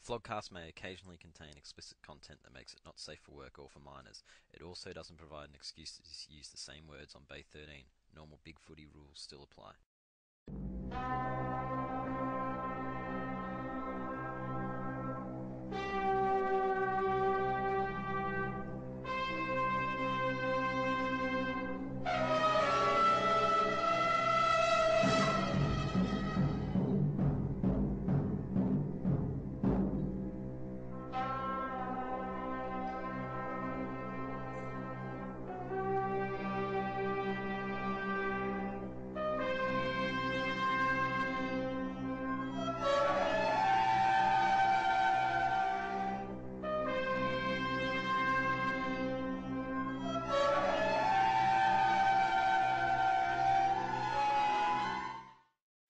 Flogcast may occasionally contain explicit content that makes it not safe for work or for minors. It also doesn't provide an excuse to use the same words on Bay 13. Normal big footy rules still apply.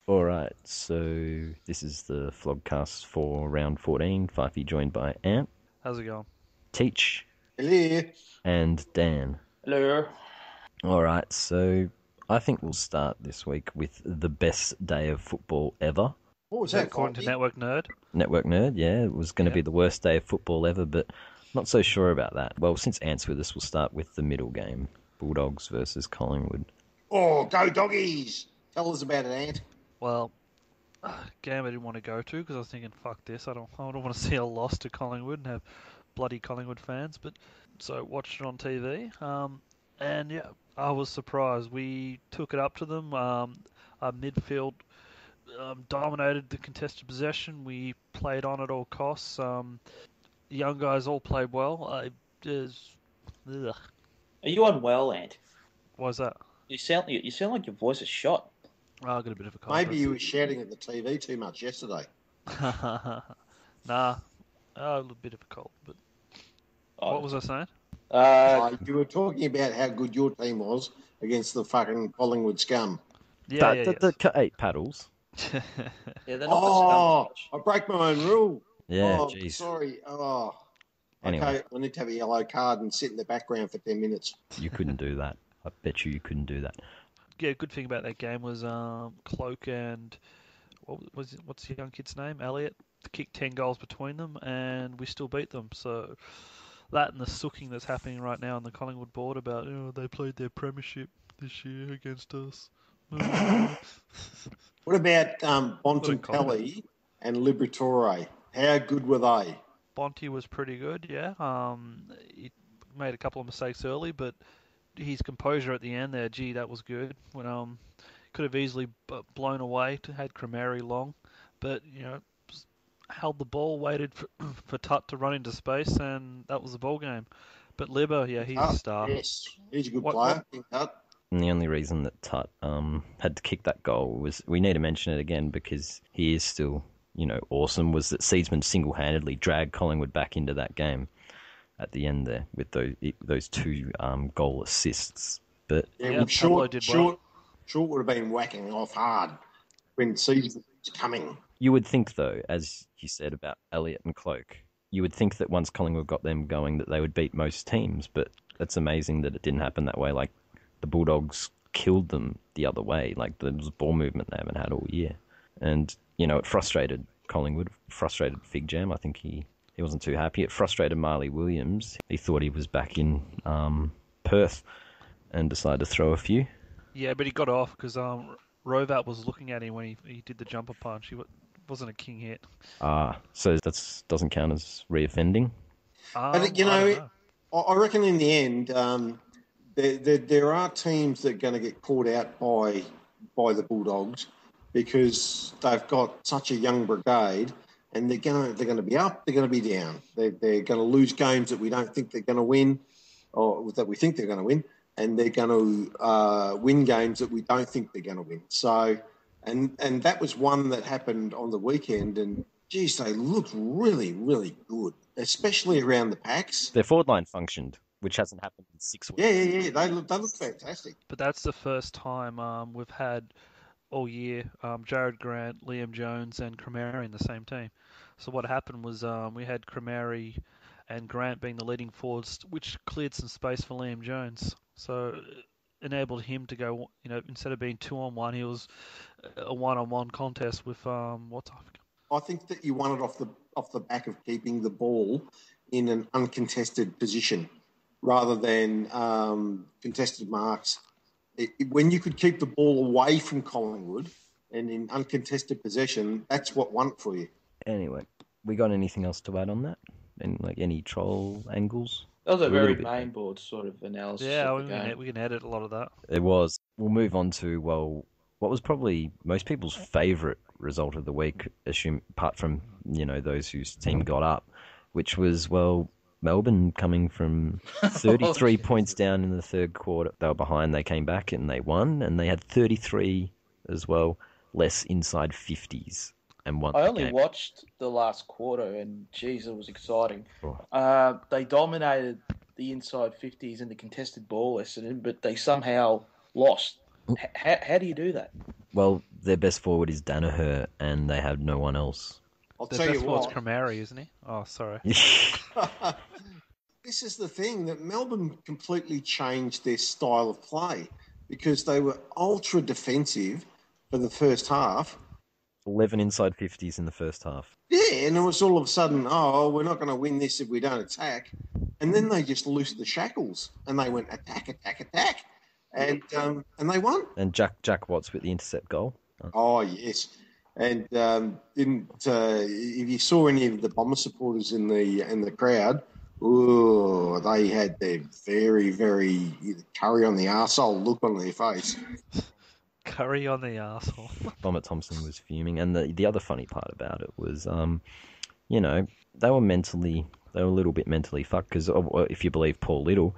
Alright, so this is the Flogcast for round 14. Fyfie joined by Ant, How's it going? Teach, Hello. and Dan. Hello. Alright, so I think we'll start this week with the best day of football ever. What was Is that that, according to Fyfie? Network Nerd? Network Nerd, yeah, it was going to be the worst day of football ever, but not so sure about that. Well, since Ant's with us, we'll start with the middle game. Bulldogs versus Collingwood. Oh, go doggies! Tell us about it, Ant. Well, game I didn't want to go to because I was thinking, fuck this, I don't want to see a loss to Collingwood and have bloody Collingwood fans. But so watched it on TV, and yeah, I was surprised. We took it up to them. Our midfield dominated the contested possession. We played on at all costs. The young guys all played well. Ugh, Are you unwell, Ant? what was that? You sound like your voice is shot. Oh, I got a bit of a cold. Maybe you were shouting at the TV too much yesterday. Nah, a little bit of a cold. But what was I saying? You were talking about how good your team was against the fucking Collingwood scum. Yeah, The 8 paddles. Yeah, they're not Oh, the scum. I break my own rule. Yeah, Oh, jeez. sorry. Oh. Anyway. Okay, I need to have a yellow card and sit in the background for 10 minutes. You couldn't do that. I bet you couldn't do that. Yeah, good thing about that game was Cloak and what's the young kid's name? Elliot. Kicked 10 goals between them, and we still beat them. So that and the sooking that's happening right now on the Collingwood board about they played their premiership this year against us. What about What a Bontempelli and Liberatore? How good were they? Bonte was pretty good, yeah. He made a couple of mistakes early, but his composure at the end there, gee, that was good. When could have easily blown away to had Cremeri long, but just held the ball, waited for Tut to run into space, and that was the ball game. But Libba, yeah, he's a star. Yes, he's a good What- player. Tut. And the only reason that Tut had to kick that goal was, we need to mention it again because he is still, awesome, was that Seedsman single-handedly dragged Collingwood back into that game at the end there with those two goal assists. But Yeah, Yeah, well, Pablo did well. Short would have been whacking off hard when season was coming. you would think, though, as you said about Elliott and Cloak, you would think that once Collingwood got them going that they would beat most teams, but it's amazing that it didn't happen that way. Like, the Bulldogs killed them the other way. Like, there was ball movement they haven't had all year. And, it frustrated Collingwood, frustrated Fig Jam. I think he wasn't too happy. It frustrated Marley Williams. He thought he was back in Perth and decided to throw a few. Yeah, but he got off because Rovat was looking at him when he did the jumper punch. He wasn't a king hit. So that doesn't count as reoffending? But, I don't know. I reckon in the end, there are teams that are going to get caught out by the Bulldogs because they've got such a young brigade, and they're going to be up, they're going to be down. They're going to lose games that we don't think they're going to win, or that we think they're going to win, and they're going to win games that we don't think they're going to win. So, and that was one that happened on the weekend, and geez, they looked really, really good, especially around the packs. Their forward line functioned, which hasn't happened in 6 weeks. Yeah. They look fantastic. But that's the first time we've had all year Jared Grant, Liam Jones, and Cremeri in the same team. So what happened was we had Cremeri and Grant being the leading forwards, which cleared some space for Liam Jones. So enabled him to go, instead of being 2-on-1, he was a 1-on-1 contest with I think that you won it off off the back of keeping the ball in an uncontested position rather than contested marks. When you could keep the ball away from Collingwood and in uncontested possession, that's what won it for you. Anyway, we got anything else to add on that? And like any troll angles? That was a A little very bit. mainboard sort of analysis Yeah, of the game. we can edit a lot of that. It was. We'll move on to, well, what was probably most people's favourite result of the week, apart from, those whose team got up, which was, well, Melbourne coming from 33 points down in the third quarter. They were behind, they came back and they won, and they had 33 as well, less inside 50s, and won. I only watched the last quarter, and geez, it was exciting. Oh. They dominated the inside 50s and the contested ball, Essendon, but they somehow lost. How do you do that? Well, their best forward is Danaher, and they have no one else. I'll The tell best you one's what. Cromary, isn't he? Oh, sorry. This is the thing, that Melbourne completely changed their style of play because they were ultra defensive for the first half. 11 inside 50s in the first half. Yeah, and it was all of a sudden, we're not going to win this if we don't attack. And then they just loosed the shackles and they went attack, attack, attack. And they won. And Jack Watts with the intercept goal. Oh, yes. And if you saw any of the Bomber supporters in the crowd, ooh, they had their very, very curry on the arsehole look on their face. Curry on the arsehole. Bomber Thompson was fuming. And the other funny part about it was, they were a little bit mentally fucked, because if you believe Paul Little,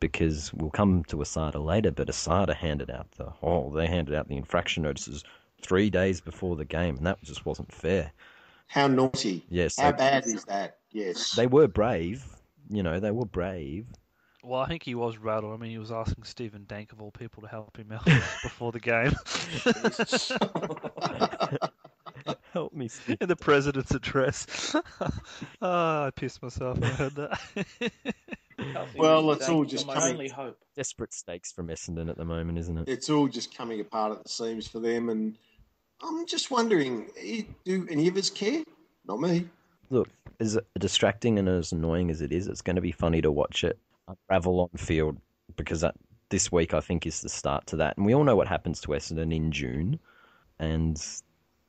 because we'll come to Asada later, but Asada handed out the infraction notices 3 days before the game, and that just wasn't fair. How naughty. Yes. How bad is that? Yes. They were brave. They were brave. Well, I think he was rattled. I mean, he was asking Stephen Dank of all people to help him out before the game. Help me, Steve. In the president's address. I pissed myself when I heard that. Well, it's all You're just my coming. only hope. Desperate stakes from Essendon at the moment, isn't it? It's all just coming apart at the seams for them, and I'm just wondering, do any of us care? Not me. Look, as distracting and as annoying as it is, it's going to be funny to watch it unravel on field, because this week I think is the start to that. And we all know what happens to Essendon in June, and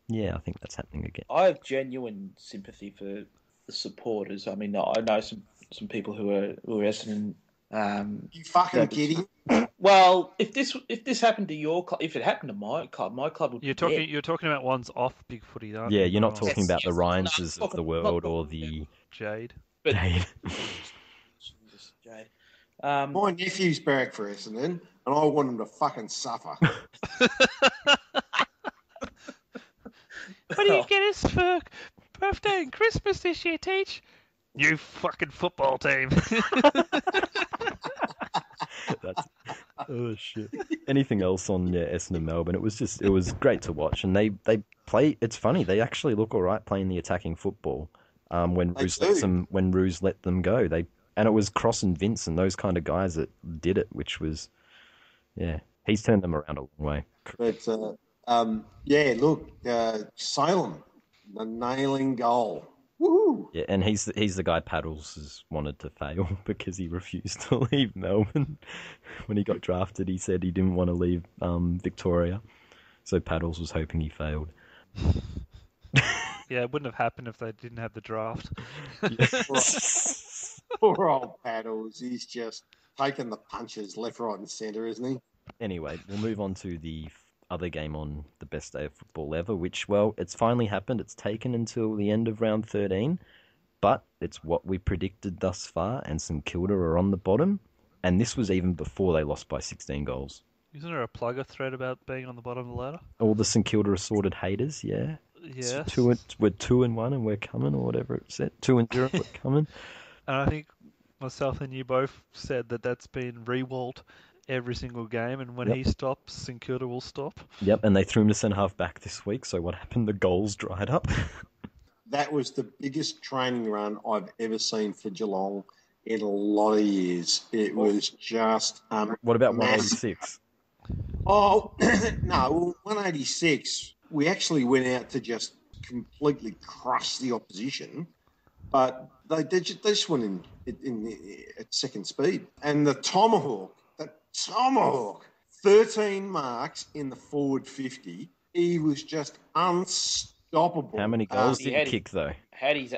yeah, I think that's happening again. I have genuine sympathy for the supporters. I mean, I know some people who are Essendon. You fucking kidding? Well, if this happened to your club, if it happened to my club would You're be dead. talking about ones off Big Footy, aren't Yeah, you? you're not Oh, talking about the yes, Ryanses no, of the not world talking or the Jade. But, Jade. Jesus, Jade. My nephew's barrack for Essendon, and I want him to fucking suffer. What do you get us for birthday and Christmas this year, Teach? You fucking football team. That's, oh shit. Anything else on Essendon Melbourne? It was great to watch, and they play. It's funny, they actually look all right playing the attacking football. When Roos let them go, and it was Cross and Vince and those kind of guys that did it, which was, yeah, he's turned them around a long way. But look, Salem, the nailing goal. Woohoo! Yeah, and he's the guy Paddles has wanted to fail because he refused to leave Melbourne. When he got drafted, he said he didn't want to leave Victoria, so Paddles was hoping he failed. Yeah, it wouldn't have happened if they didn't have the draft. Poor old Paddles. He's just taking the punches left, right, and centre, isn't he? Anyway, we'll move on to the other game on the best day of football ever, which, well, it's finally happened. It's taken until the end of round 13, but it's what we predicted thus far, and St Kilda are on the bottom, and this was even before they lost by 16 goals. Isn't there a plugger thread about being on the bottom of the ladder? All the St Kilda assorted haters, yeah. Yes. We're 2-1 and we're coming, or whatever it said. 2-0, we're coming. And I think myself and you both said that's been Rewalt every single game, and when he stops, St Kilda will stop. Yep, and they threw him to centre-half back this week, so what happened? The goals dried up. That was the biggest training run I've ever seen for Geelong in a lot of years. It was just What about massive. 186? Oh, no, 186, we actually went out to just completely crush the opposition. But they just went at second speed. And the tomahawk, 13 marks in the forward 50. He was just unstoppable. How many goals He did he had- kick, though? Had his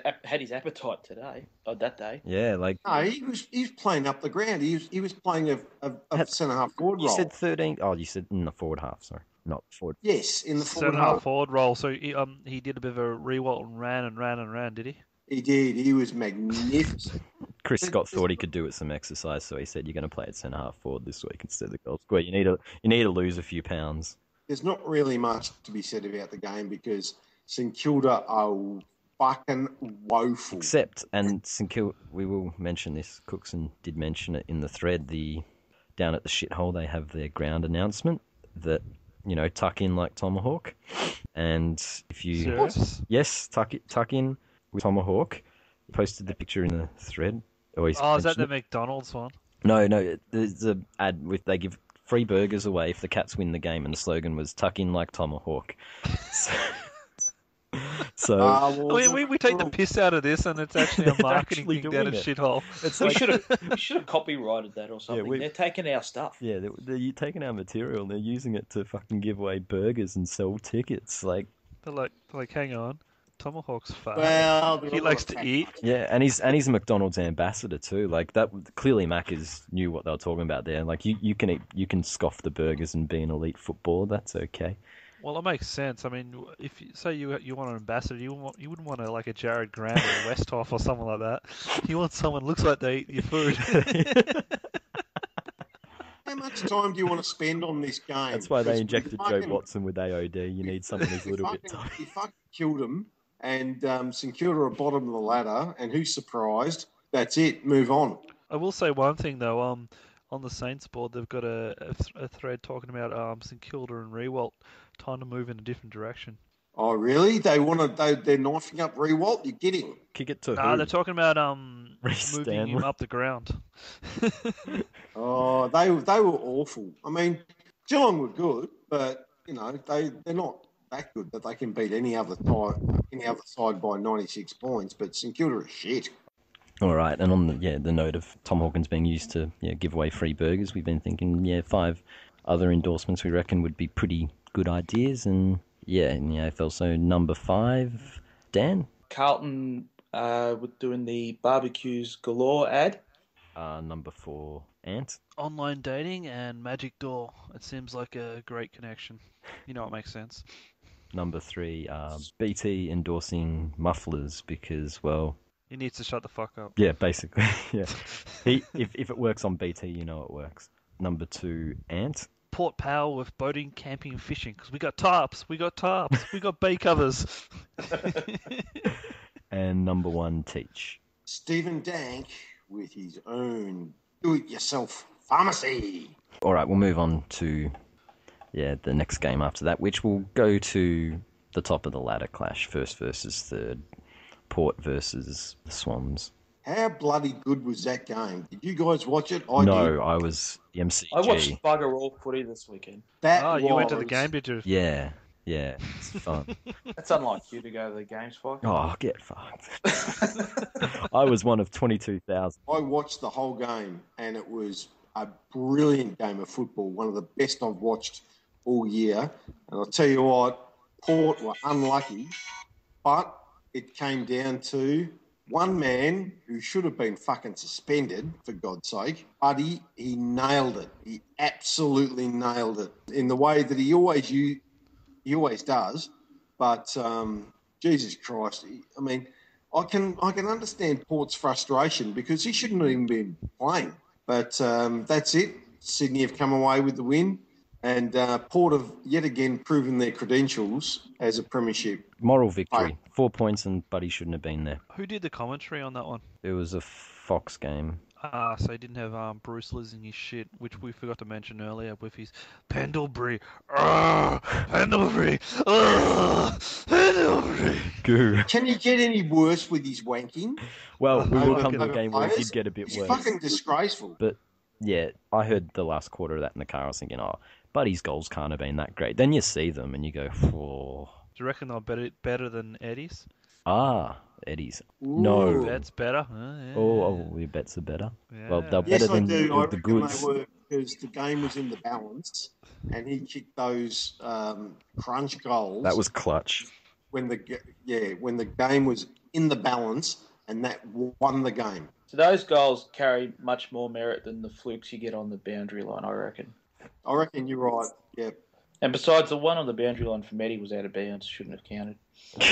appetite today, or that day. Yeah, like... No, he was playing up the ground. He was playing a centre-half forward You role. said 13... Oh, you said in the forward half, sorry. Not forward. Yes, in the forward Centre half half. forward role. So he did a bit of a rewalt and ran, did he? He did. He was magnificent. Chris Scott thought he could do it some exercise, so he said, "You're going to play at centre half forward this week instead of the goal square. You need to lose a few pounds." There's not really much to be said about the game because St Kilda are fucking woeful. Except, and St Kilda, we will mention this. Cookson did mention it in the thread. Down at the shithole, they have their ground announcement that tuck in like Tomahawk, and if you Serious? tuck in with Tomahawk. Posted the picture in the thread. Is that the McDonald's one? No, there's an ad with they give free burgers away if the Cats win the game, and the slogan was "Tuck in like Tomahawk." So we take the piss out of this, and it's actually a They're marketing actually thing down a doing it. shithole. it's We like, should have copyrighted that or something. They're taking our stuff. yeah, they're taking our material and they're using it to fucking give away burgers and sell tickets. Like, They're like, hang on, Tomahawk's fat. Well, He likes to eat. yeah, and he's a McDonald's ambassador too. Like that, clearly Maccas knew what they were talking about there. Like you can scoff the burgers and be an elite footballer. That's okay. Well, it makes sense. I mean, if you say you want an ambassador, you wouldn't want like a Jared Grant or a Westhoff or someone like that. You want someone who looks like they eat your food. how much time do you want to spend on this game? That's why they Because injected Joe Watson with AOD. You need someone who's a little bit tough. He fucking killed him, and St Kilda are bottom of the ladder, and who's surprised? That's it. Move on. I will say one thing though. On the Saints board, they've got a thread talking about St Kilda and Rewalt time to move in a different direction. Oh, really? They're knifing up Rewalt? You're kidding? Kick it to Nah, who? they're talking about Reece moving Stanley. him up the ground. Oh, they were awful. I mean, Geelong were good, but they're not that good that they can beat any other side by 96 points. But St Kilda are shit. All right, and on the note of Tom Hawkins being used to give away free burgers, we've been thinking 5 other endorsements we reckon would be pretty good ideas, and in the AFL. So number 5, Dan. Carlton were doing the barbecues galore ad. Number 4, Ant. Online dating and Magic Door. It seems like a great connection. It makes sense. Number 3, BT endorsing mufflers because, well... He needs to shut the fuck up. Yeah, basically, yeah. If it works on BT, it works. Number 2, Ant. Port Powell with boating, camping, and fishing because we got tarps, we got bay covers. And number 1, Teach. Stephen Dank with his own do-it-yourself pharmacy. All right, we'll move on to the next game after that, which will go to the top of the ladder clash, first versus third. Port versus the Swans. How bloody good was that game? Did you guys watch it? I did. I was the MCG. I watched bugger all footy this weekend. You went to the game, did you? Yeah, it's fun. That's unlike you to go to the games, Fyfie. Oh, get fucked. I was one of 22,000. I watched the whole game, and it was a brilliant game of football, one of the best I've watched all year. And I'll tell you what, Port were unlucky, but it came down to one man who should have been fucking suspended, for God's sake, but he nailed it. He absolutely nailed it in the way that he always does. But Jesus Christ, I can understand Port's frustration because he shouldn't have even been playing. But that's it. Sydney have come away with the win. And Port have yet again proven their credentials as a premiership. Moral victory. 4 points and Buddy shouldn't have been there. Who did the commentary on that one? It was a Fox game. So he didn't have Bruce losing his shit, which we forgot to mention earlier with his Pendlebury. Pendlebury. Pendlebury. Goo. Can he get any worse with his wanking? Well, we will come to Over the game where it players? did get a bit It's worse. fucking disgraceful. But yeah, I heard the last quarter of that in the car. I was thinking, Buddy's goals can't have been that great. Then you see them and you go, oh. Do you reckon they're better than Eddie's? Ah, Eddie's. Ooh. No. Bet's better. Yeah. Oh, your bets are better. Yeah. Well, they're Yes, better I than do. I the reckon goods. they were because the game was in the balance, and he kicked those crunch goals. That was clutch. when the game was in the balance, and that won the game. So those goals carry much more merit than the flukes you get on the boundary line, I reckon. I reckon you're right. Yeah. And besides, the one on the boundary line for Eddie was out of bounds, shouldn't have counted. No,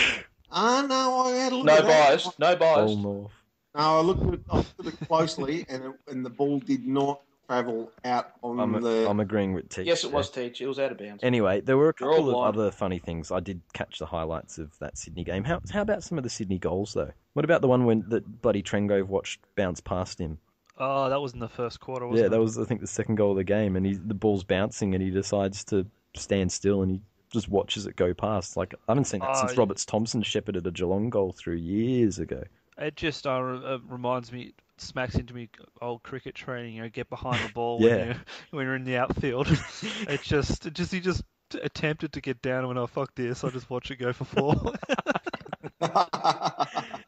I had a look No at that. bias, no bias. All North. No, I looked at it closely, and the ball did not travel out on the. I'm agreeing with Teach. Yes, it there. was Teach. It was out of bounds. Anyway, there were a You're all couple of blind. other funny things. I did catch the highlights of that Sydney game. How about some of the Sydney goals, though? What about the one when that bloody Trengove watched bounce past him? Oh, that was in the first quarter, wasn't it? That was, I think, the second goal of the game, and the ball's bouncing, and he decides to stand still, and he just watches it go past. Like, I haven't seen that since Roberts Thompson shepherded a Geelong goal through years ago. It just reminds me, smacks into me old cricket training. Get behind the ball when you're in the outfield. He just attempted to get down and went, oh fuck this, I'll just watch it go for 4.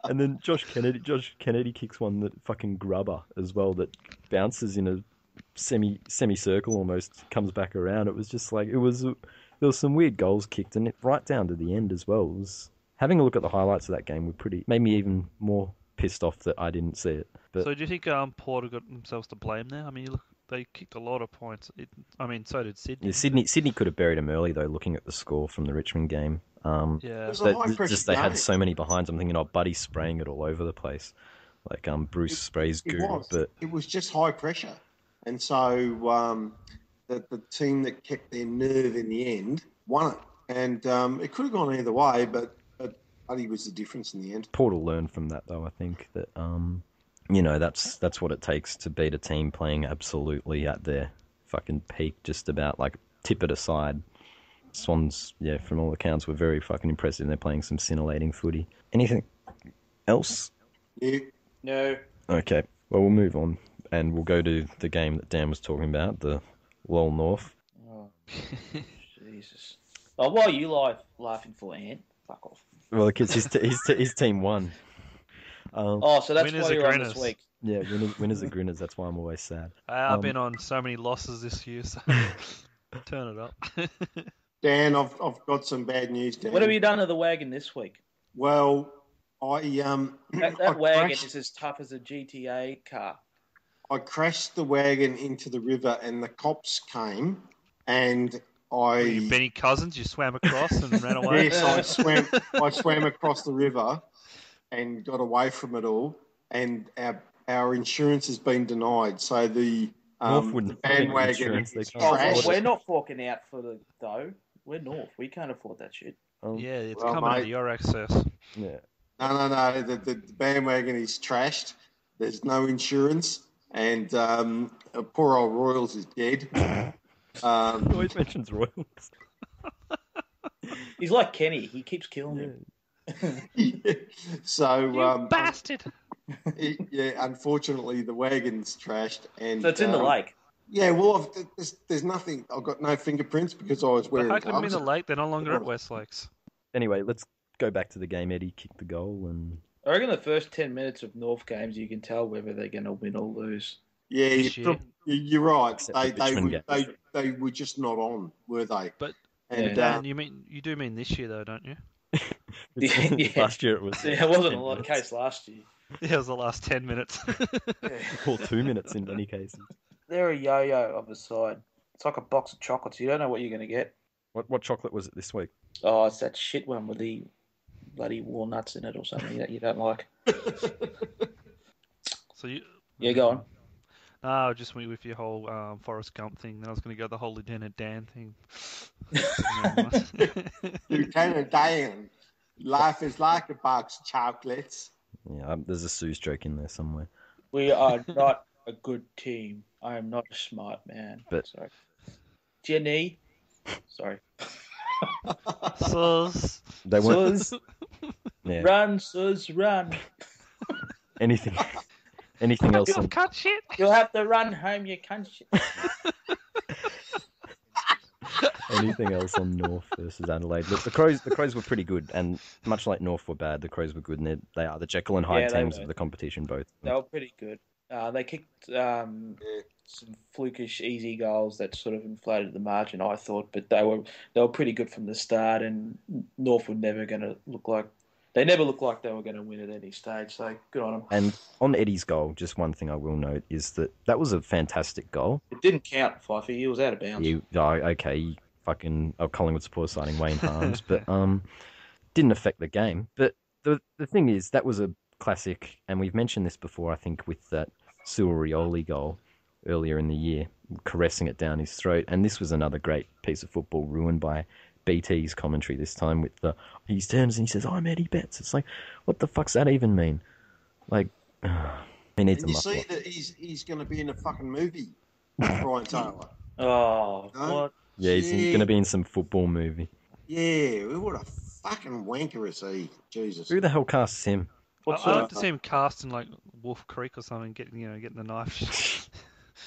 And then Josh Kennedy kicks one that fucking grubber as well that bounces in a semicircle almost, comes back around. It was just like there was some weird goals kicked, and right down to the end as well. It was, having a look at the highlights of that game made me even more pissed off that I didn't see it. But So do you think Porter got themselves to blame there? I mean, look, they kicked a lot of points. So did Sydney. yeah, Sydney could have buried him early though. Looking at the score from the Richmond game, Yeah. It was a high-pressure they had game. so many behinds. I'm thinking, Buddy's spraying it all over the place. Like Bruce sprays It goo, was. but It was just high pressure, and so the team that kept their nerve in the end won it. And it could have gone either way, but Buddy was the difference in the end. Porter learned from that though. I think that that's what it takes to beat a team playing absolutely at their fucking peak, just about, like, tip it aside. Swans, from all accounts, were very fucking impressive. They're playing some scintillating footy. Anything else? Yeah. No. Okay, well, we'll move on, and we'll go to the game that Dan was talking about, the LOL Norf. Oh, Jesus. Oh, why are you laughing for, Ant? Fuck off. Well, because his team won. So that's Winners why are you're on grinners. this week. Yeah, winners are grinners. That's why I'm always sad. I've been on so many losses this year, so turn it up. Dan, I've got some bad news, Dan. What have you done to the wagon this week? Well, I That wagon is as tough as a GTA car. I crashed the wagon into the river, and the cops came, and You Benny Cousins, you swam across and ran away. Yes, I swam across the river and got away from it all, and our insurance has been denied. So the Norf wouldn't bandwagon insurance, they is can't Oh, afford well, it. we're not forking out for the dough. We're North. We can't afford that shit. Yeah, it's Well, coming mate. to your access. Yeah. No. The bandwagon is trashed. There's no insurance, and poor old Royals is dead. He always mentions Royals. He's like Kenny. He keeps killing him. So Bastard! unfortunately, the wagon's trashed, and So it's in the lake. Yeah, well, there's nothing. I've got no fingerprints because I was But wearing how can it be in gloves. the lake? They're no longer at Westlakes. Anyway, let's go back to the game. Eddie kicked the goal, and I reckon the first 10 minutes of North games, you can tell whether they're going to win or lose. Yeah, This year. you're right. Except the Richmond They were just not on, were they? But And Dan, you do mean this year though, don't you? Yeah. last year it was. Yeah, it wasn't 10 a lot of minutes. case last year. Yeah, it was the last 10 minutes. Or 2 minutes in many cases. They're a yo-yo of a side. It's like a box of chocolates. You don't know what you're going to get. What chocolate was it this week? Oh, it's that shit one with the bloody walnuts in it or something that you don't like. So you. Yeah, go on. No, just with your whole Forrest Gump thing. Then I was going to go the whole Lieutenant Dan thing. Lieutenant Dan, life is like a box of chocolates. Yeah, there's a Sue's joke in there somewhere. We are not a good team. I am not a smart man. But- Sorry. Jenny. Sorry. Sus. They weren't. Sus, Yeah. run, Sus, run. Anything else? You cut shit. You'll have to run home, you cunt shit. Anything else on North versus Adelaide? Look, the Crows were pretty good, and much like North were bad, the Crows were good, and they are the Jekyll and Hyde Yeah, they teams were. of the competition, both. They were pretty good. They kicked some flukish, easy goals that sort of inflated the margin, I thought, but they were pretty good from the start. And North were never going to look like they never looked like they were going to win at any stage. So good on them. And on Eddie's goal, just one thing I will note is that was a fantastic goal. It didn't count, Fyfie. He was out of bounds. Okay, fucking Collingwood supporter signing Wayne Harms, but didn't affect the game. But the thing is, that was a classic, and we've mentioned this before, I think, with that Suarioli goal earlier in the year, caressing it down his throat. And this was another great piece of football ruined by BT's commentary this time with he turns and he says, "I'm Eddie Betts." It's like, what the fuck's that even mean? Like, he needs And a you see muffler. that he's going to be in a fucking movie, Brian Taylor. Oh, No? what? Yeah, he's going to be in some football movie. Yeah, what a fucking wanker is he? Jesus. Who the hell casts him? What's I'd like to see him cast in like Wolf Creek or something, getting the knife.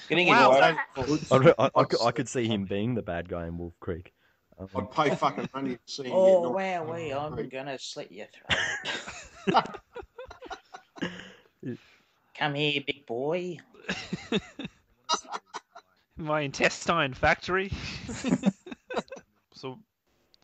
getting Wow, his I could see him being the bad guy in Wolf Creek. I'd pay fucking money to see him Oh, get wow, I'm going to slit your throat. Come here, big boy. My intestine factory. So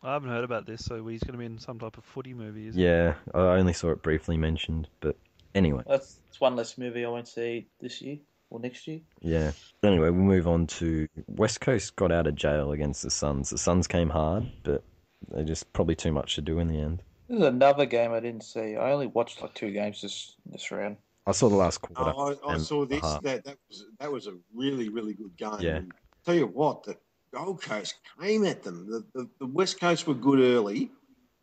I haven't heard about this. So he's going to be in some type of footy movie. Yeah, I only saw it briefly mentioned, but anyway. That's one less movie I won't see this year or next year. Yeah. Anyway, we'll move on to West Coast got out of jail against the Suns. The Suns came hard, but they just probably too much to do in the end. This is another game I didn't see. I only watched like 2 games this round. I saw the last quarter. I and saw this. half. That was a really, really good game. Yeah. And tell you what, the Gold Coast came at them. The West Coast were good early,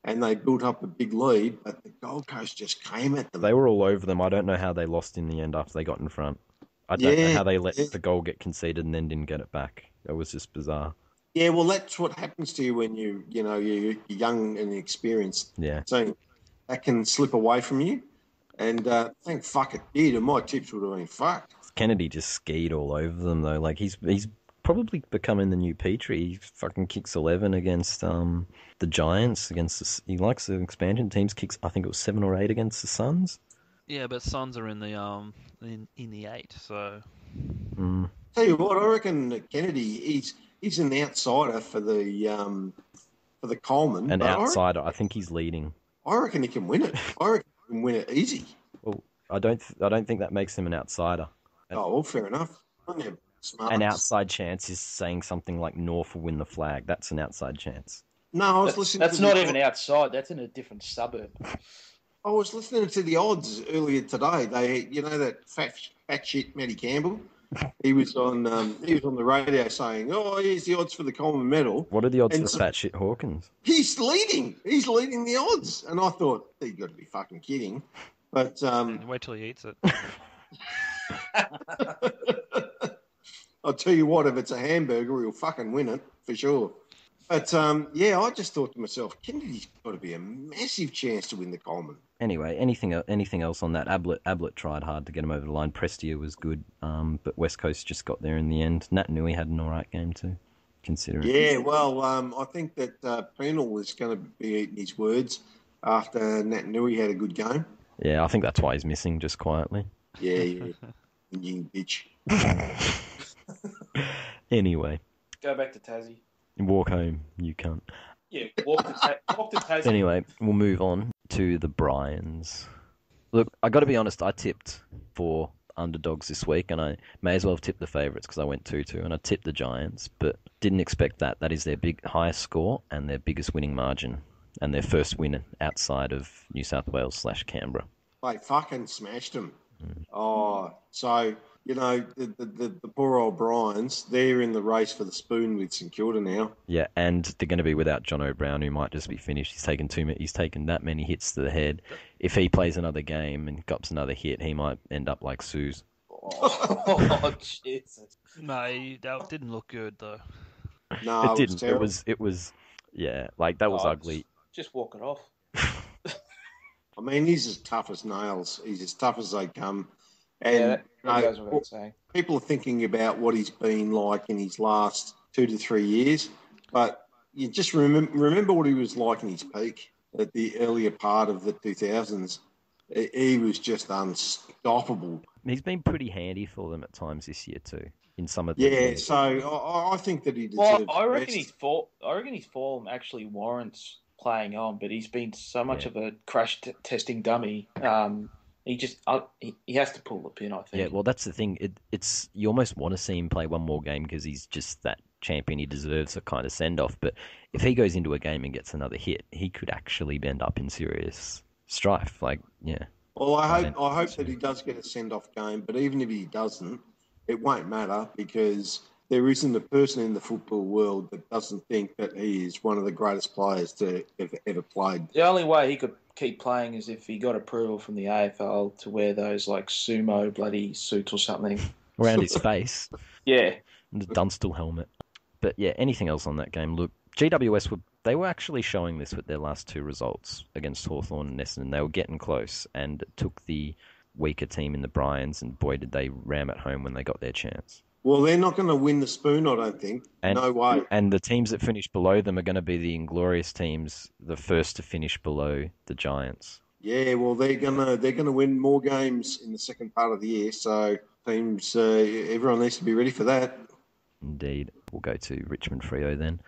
and they built up a big lead, but the Gold Coast just came at them. They were all over them. I don't know how they lost in the end after they got in front. I don't know how they let the goal get conceded and then didn't get it back. It was just bizarre. Yeah, well, that's what happens to you when you're young and inexperienced. Yeah. So that can slip away from you. And thank fuck it did, and my tips would have been fucked. Kennedy just skied all over them, though. Like, he's probably becoming the new Petrie. He fucking kicks 11 against the Giants. He likes the expansion teams. Kicks, I think it was 7 or 8 against the Suns. Yeah, but Suns are in the in the 8, so. Tell you what, I reckon that Kennedy he's an outsider for the Coleman. An but outsider. I think he's leading. I reckon he can win it. I reckon he can win it easy. Well, I don't think that makes him an outsider. Oh, well, fair enough. An outside chance is saying something like Norf will win the flag. That's an outside chance. No, I was listening. That's not even outside. That's in a different suburb. I was listening to the odds earlier today. That fat shit Matty Campbell. He was on the radio saying, "Oh, here's the odds for the Coleman medal." What are the odds And for fat shit Hawkins? He's leading. He's leading the odds, and I thought you got to be fucking kidding. But Wait till he eats it. I'll tell you what, if it's a hamburger, he'll fucking win it for sure. But I just thought to myself, Kennedy's got to be a massive chance to win the Coleman. Anyway, anything else on that? Ablett tried hard to get him over the line. Prestia was good, but West Coast just got there in the end. Nat Nui had an alright game too, considering. Yeah, well, I think that Penal is going to be eating his words after Nat Nui had a good game. Yeah, I think that's why he's missing, just quietly. Yeah. You bitch. Anyway. Go back to Tassie. Walk home, you cunt. Yeah, walk to Tassie. Anyway, we'll move on to the Bryans. Look, I got to be honest, I tipped for underdogs this week, and I may as well have tipped the favourites because I went 2-2, and I tipped the Giants, but didn't expect that. That is their highest score and their biggest winning margin, and their first win outside of New South Wales / Canberra. They fucking smashed them. Oh, so, the poor old Bryans, they're in the race for the spoon with St Kilda now. Yeah, and they're going to be without John O'Brien, who might just be finished. He's taken that many hits to the head. If he plays another game and cops another hit, he might end up like Suze. Oh, Jesus. No, that didn't look good though. No, It didn't. terrible. It was, yeah, like that was ugly. Just walk it off. I mean, he's as tough as nails. He's as tough as they come. And Yeah, that goes without saying. people are thinking about what he's been like in his last 2 to 3 years. But you just remember what he was like in his peak at the earlier part of the 2000s. He was just unstoppable. He's been pretty handy for them at times this year too. In some of the Yeah, so I think that he deserves. Well, I reckon rest. his form actually warrants playing on, but he's been so much of a crash testing dummy. He just he has to pull the pin, I think. Yeah, well, that's the thing. It's you almost want to see him play one more game because he's just that champion. He deserves a kind of send off. But if he goes into a game and gets another hit, he could actually end up in serious strife. Like, yeah. Well, I hope that he does get a send off game. But even if he doesn't, it won't matter because there isn't a person in the football world that doesn't think that he is one of the greatest players to ever played. The only way he could keep playing is if he got approval from the AFL to wear those like sumo bloody suits or something Around his face. Yeah, And the Dunstall helmet. But yeah, anything else on that game? Look, GWS were actually showing this with their last two results against Hawthorn and Essendon. They were getting close and took the weaker team in the Bryans, and boy did they ram it home when they got their chance. Well, they're not going to win the spoon, I don't think. No way. And the teams that finish below them are going to be the inglorious teams, the first to finish below the Giants. Yeah, well, they're gonna win more games in the second part of the year. So teams, everyone needs to be ready for that. Indeed. We'll go to Richmond Freo then.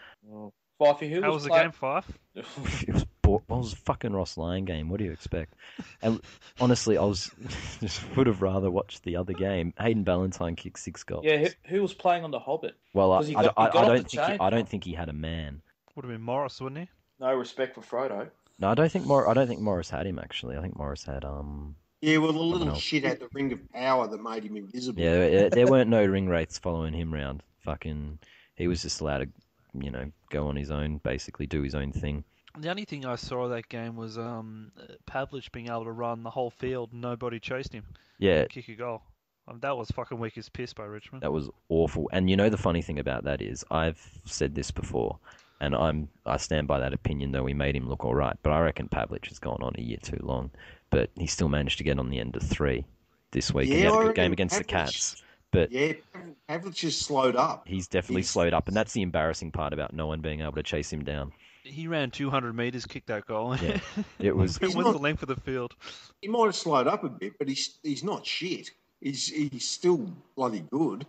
Fyfie, who How was the game, Fyfe? It was a fucking Ross Lyon game. What do you expect? And honestly, I was would have rather watched the other game. Hayden Ballantyne kicked 6 goals. Yeah, who was playing on the Hobbit? Well, Because he got off the I don't chain. think he had a man. Would have been Morris, wouldn't he? No respect for Frodo. No, I don't think Morris had him actually. I think Morris had Yeah, well, the little else. shit had the ring of power that made him invisible. Yeah, there weren't no ring wraiths following him round. Fucking, he was just allowed to, go on his own, basically do his own thing. The only thing I saw of that game was Pavlich being able to run the whole field and nobody chased him. Yeah, Kick a goal. That was fucking weak as piss by Richmond. that was awful. And the funny thing about that is, I've said this before, and I stand by that opinion, though we made him look all right. But I reckon Pavlich has gone on a year too long. But he still managed to get on the end of 3 this week. And he had a good game against the Cats. But yeah, Pavlich has slowed up. He's definitely slowed up, and that's the embarrassing part about no one being able to chase him down. He ran 200 metres, kicked that goal. Yeah, it was. It went the length of the field. He might have slowed up a bit, but he's not shit. He's still bloody good.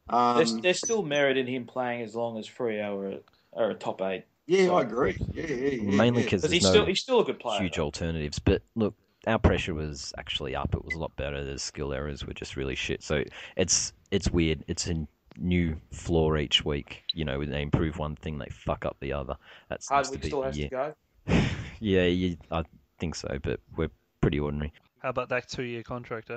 There's still merit in him playing as long as Freo are a top 8. Yeah, So, I agree. Yeah. Mainly because there's he's still a good player. huge alternatives. But look, our pressure was actually up. It was a lot better. The skill errors were just really shit. So it's weird. It's a new floor each week. When they improve one thing, they fuck up the other. That seems to Hardwick be still the has year. to go. Yeah, I think so. But we're pretty ordinary. How about that 2-year contract?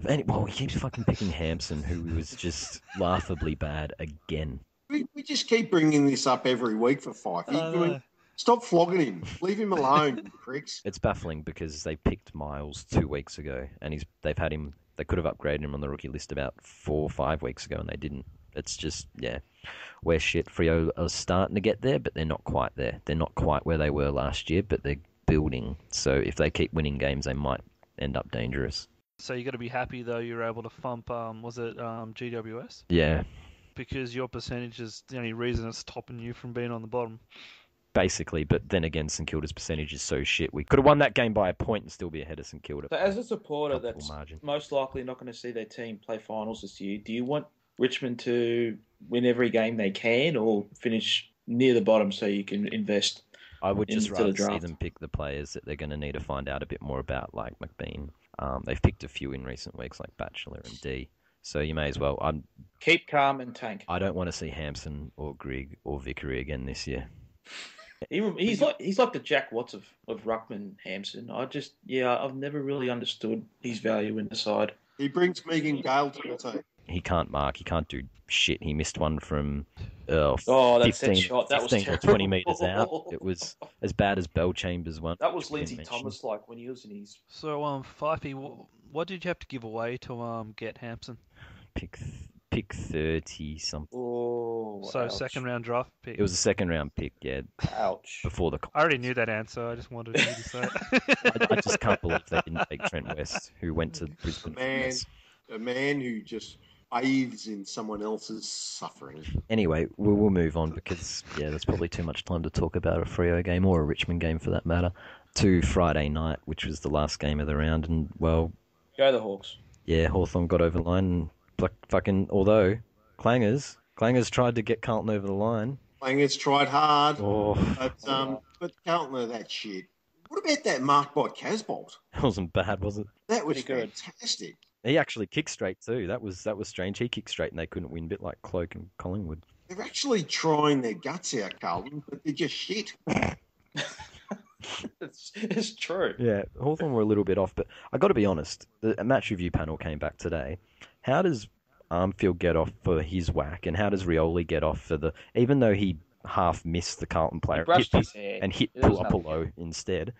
Well, he keeps fucking picking Hampson, who was just laughably bad again. We just keep bringing this up every week for Fyfie. Stop flogging him. Leave him alone, you pricks. It's baffling because they picked Miles 2 weeks ago, and they've had him. They could have upgraded him on the rookie list about 4 or 5 weeks ago, and they didn't. It's just, we're shit. Freo are starting to get there, but they're not quite there. They're not quite where they were last year, but they're building. So if they keep winning games, they might end up dangerous. So you got to be happy though you're able to thump. Was it GWS? Yeah, Because your percentage is the only reason it's stopping you from being on the bottom. basically. But then again, St Kilda's percentage is so shit. We could have won that game by a point and still be ahead of St Kilda. So as a supporter Comfortable that's margin. most likely not going to see their team play finals this year, do you want Richmond to win every game they can or finish near the bottom so you can invest? I would just into the rather see draft? them pick the players that they're going to need to find out a bit more about, like McBean. They've picked a few in recent weeks, like Batchelor and D. So you may as well. Keep calm and tank. I don't want to see Hampson or Grigg or Vickery again this year. He's like the Jack Watts of Ruckman Hampson. I've never really understood his value in the side. He brings Megan Gale to the team. He can't mark. He can't do shit. He missed one from that 15, set shot. That was 15 or terrible. 20 metres out. It was as bad as Bell Chambers one. That was which we Lindsay didn't mention. Thomas like when he was in his. So Fyfie, what did you have to give away to get Hampson? Pick 30 something. Oh, So ouch. second round draft pick. It was a second round pick, yeah, Ouch. before the. I already knew that answer. I just wanted you to say it. I just can't believe they didn't take Trent West, who went to Brisbane. A man who just bathes in someone else's suffering. Anyway, we'll move on because, there's probably too much time to talk about a Freo game or a Richmond game for that matter. To Friday night, which was the last game of the round, and, well... Go the Hawks. Yeah, Hawthorn got over the line, and although Clangers tried to get Carlton over the line. Clangers tried hard, Oh, but Carlton are that shit. What about that mark by Casbolt? it wasn't bad, was it? That was Pretty good. fantastic. He actually kicked straight too. That was strange. He kicked straight and they couldn't win, a bit like Cloak and Collingwood. They're actually trying their guts out, Carlton, but they're just shit. It's true. Yeah, Hawthorn were a little bit off, but I got to be honest. The match review panel came back today. How does Armfield get off for his whack, and how does Rioli get off for the? Even though he half missed the Carlton player, brushed his hair. and hit There was Puapolo instead.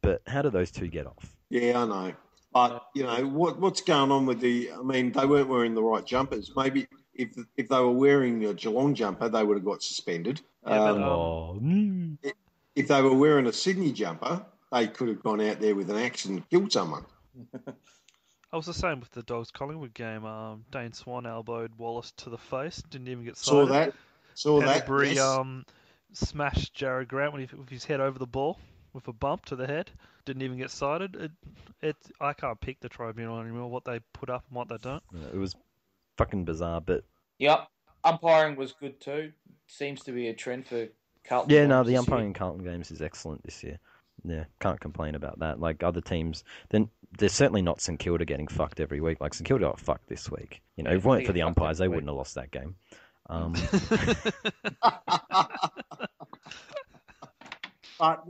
But how do those two get off? Yeah, I know. But, what's going on with they weren't wearing the right jumpers. Maybe if they were wearing a Geelong jumper, they would have got suspended. If they were wearing a Sydney jumper, they could have gone out there with an axe and killed someone. I was the same with the Dogs Collingwood game. Dane Swan elbowed Wallace to the face, didn't even get cited. Saw that. Pendlebury Yes. Smashed Jared Grant with his head over the ball with a bump to the head. Didn't even get cited. I can't pick the tribunal anymore, what they put up and what they don't. It was fucking bizarre, but... Yep. Umpiring was good too. Seems to be a trend for Carlton. Yeah, no, the umpiring in Carlton games is excellent this year. Yeah, can't complain about that. Like other teams, then there's certainly not St Kilda getting fucked every week. Like St Kilda got fucked this week. If it weren't for the umpires, they wouldn't have lost that game. But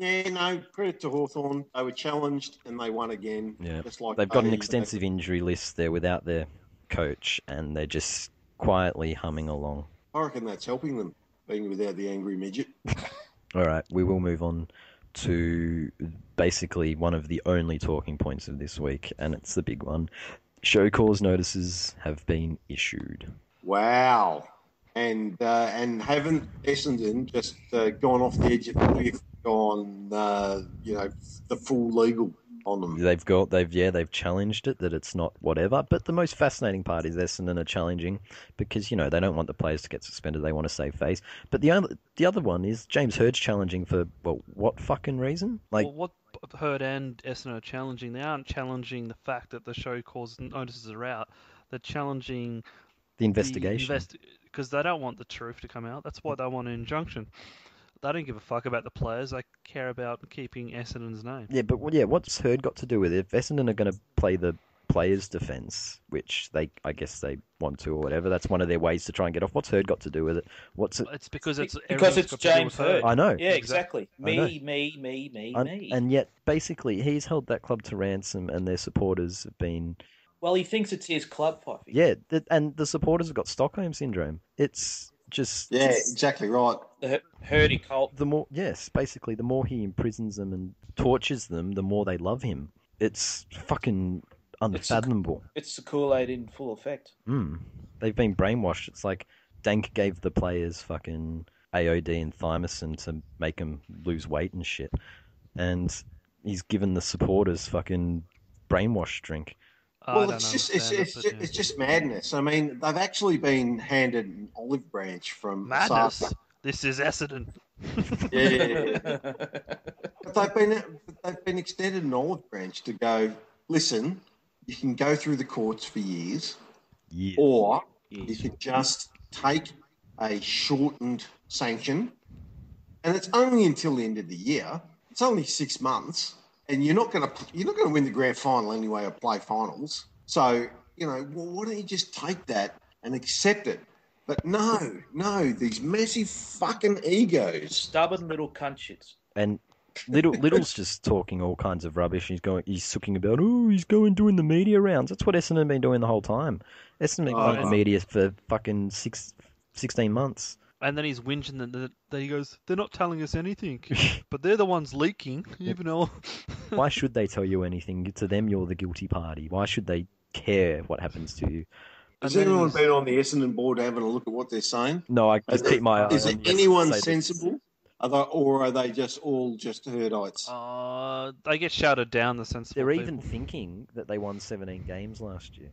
credit to Hawthorn. They were challenged and they won again. Yeah, just like they've got an extensive injury list there without their coach, and they're just quietly humming along. I reckon that's helping them, being without the angry midget. All right, we will move on to basically one of the only talking points of this week, and it's the big one. Show cause notices have been issued. Wow. And haven't Essendon just gone off the edge of the cliff, gone, the full legal on them? They've challenged it, that it's not whatever. But the most fascinating part is Essendon are challenging because, they don't want the players to get suspended. They want to save face. But the other one is James Hurd's challenging for, what fucking reason? What Hurd and Essendon are challenging, they aren't challenging the fact that the show cause notices are out. They're challenging the investigation. Because they don't want the truth to come out. That's why they want an injunction. They don't give a fuck about the players. They care about keeping Essendon's name. Yeah, but what's Hurd got to do with it? If Essendon are going to play the players' defence, which I guess they want to or whatever, that's one of their ways to try and get off. What's Hurd got to do with it? It's because it's James Hurd. I know. Yeah, exactly. Me. And yet, basically, he's held that club to ransom, and their supporters have been... Well, he thinks it's his club, Fyfie. Yeah, and the supporters have got Stockholm Syndrome. It's just... Yeah, exactly right. The Hurdy cult. The more he imprisons them and tortures them, the more they love him. It's fucking unfathomable. It's the Kool-Aid in full effect. They've been brainwashed. It's like Dank gave the players fucking AOD and thymosin to make them lose weight and shit. And he's given the supporters fucking brainwash drink. Well, it's just madness. I mean, they've actually been handed an olive branch from madness. Sasa. This is Essendon. Yeah. But they've been extended an olive branch to go, listen, you can go through the courts for years, or you could just take a shortened sanction, and it's only until the end of the year. It's only 6 months. And you're not going to win the grand final anyway or play finals. So, why don't you just take that and accept it? But no, these massive fucking egos. Stubborn little cunt shits. And Little's just talking all kinds of rubbish. He's talking about, he's doing the media rounds. That's what Essendon have been doing the whole time. Essendon been going to the media for fucking 16 months. And then he's whinging that he goes, they're not telling us anything, but they're the ones leaking, even though... Why should they tell you anything? To them, you're the guilty party. Why should they care what happens to you? Has anyone been on the Essendon board having a look at what they're saying? No, I just keep my eye on... Is it anyone sensible? Or are they all just Hurdites? They get shouted down, the sensible They're people. even thinking that they won 17 games last year.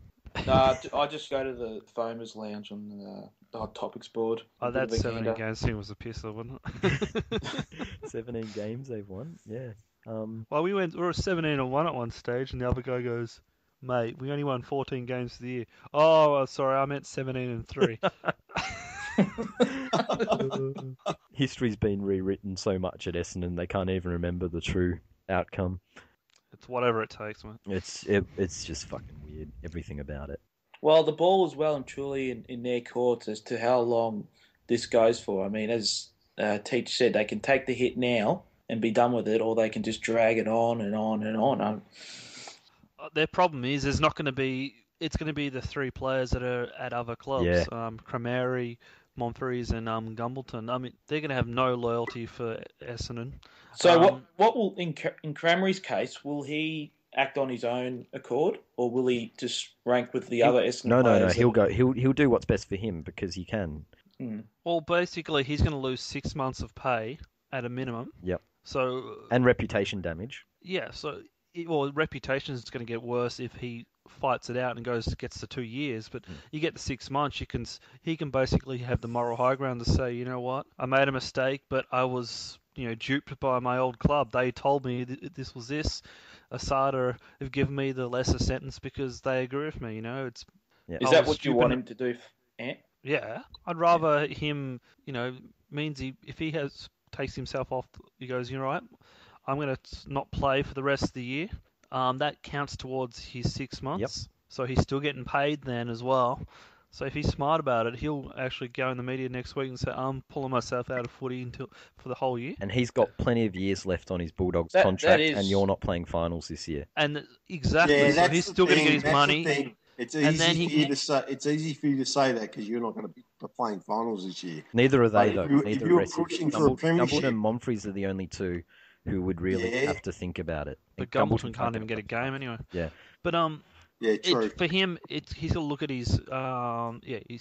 I just go to the Foamers Lounge on the Hot Topics board. Oh, A bit of that's a 17 gander. games thing was a pisser, wasn't it? 17 games they've won. Yeah. Well, we were 17-1 at one stage, and the other guy goes, "Mate, we only won 14 games for the year." Oh, sorry, I meant 17-3. History's been rewritten so much at Essendon they can't even remember the true outcome. It's whatever it takes, mate. It's just fucking weird. Everything about it. Well, the ball is well and truly in their courts as to how long this goes for. I mean, as Teach said, they can take the hit now and be done with it, or they can just drag it on and on and on. Their problem is there's not going to be. It's going to be the three players that are at other clubs. Yeah. Cremary, Monfries, and Gumbleton. I mean, they're going to have no loyalty for Essendon. So what will in Cramry's case, will he act on his own accord, or will he just rank with the other Essendon players? No. He'll do what's best for him because he can. Well, basically, he's going to lose 6 months of pay at a minimum. Yep. So and reputation damage. Yeah. So reputation is going to get worse if he fights it out and gets to 2 years. But you get to 6 months, he can basically have the moral high ground to say, you know what, I made a mistake, but I was duped by my old club. They told me this was this. Asada have given me the lesser sentence because they agree with me. It's Is that what you want him to do, Ant? Yeah, I'd rather him. Means if he takes himself off, he goes, you're right, I'm going to not play for the rest of the year. That counts towards his 6 months. Yep. So he's still getting paid then as well. So if he's smart about it, he'll actually go in the media next week and say, I'm pulling myself out of footy for the whole year. And he's got plenty of years left on his Bulldogs contract, and you're not playing finals this year. And exactly, so he's still going to get his money. It's easy for you to say that because you're not going to be playing finals this year. Neither are they, though. If you're pushing for a premiership, Gumbleton and Monfries are the only two who would really have to think about it. But Gumbleton can't even get a game anyway. Yeah. But yeah, true. for him, he's got to look at his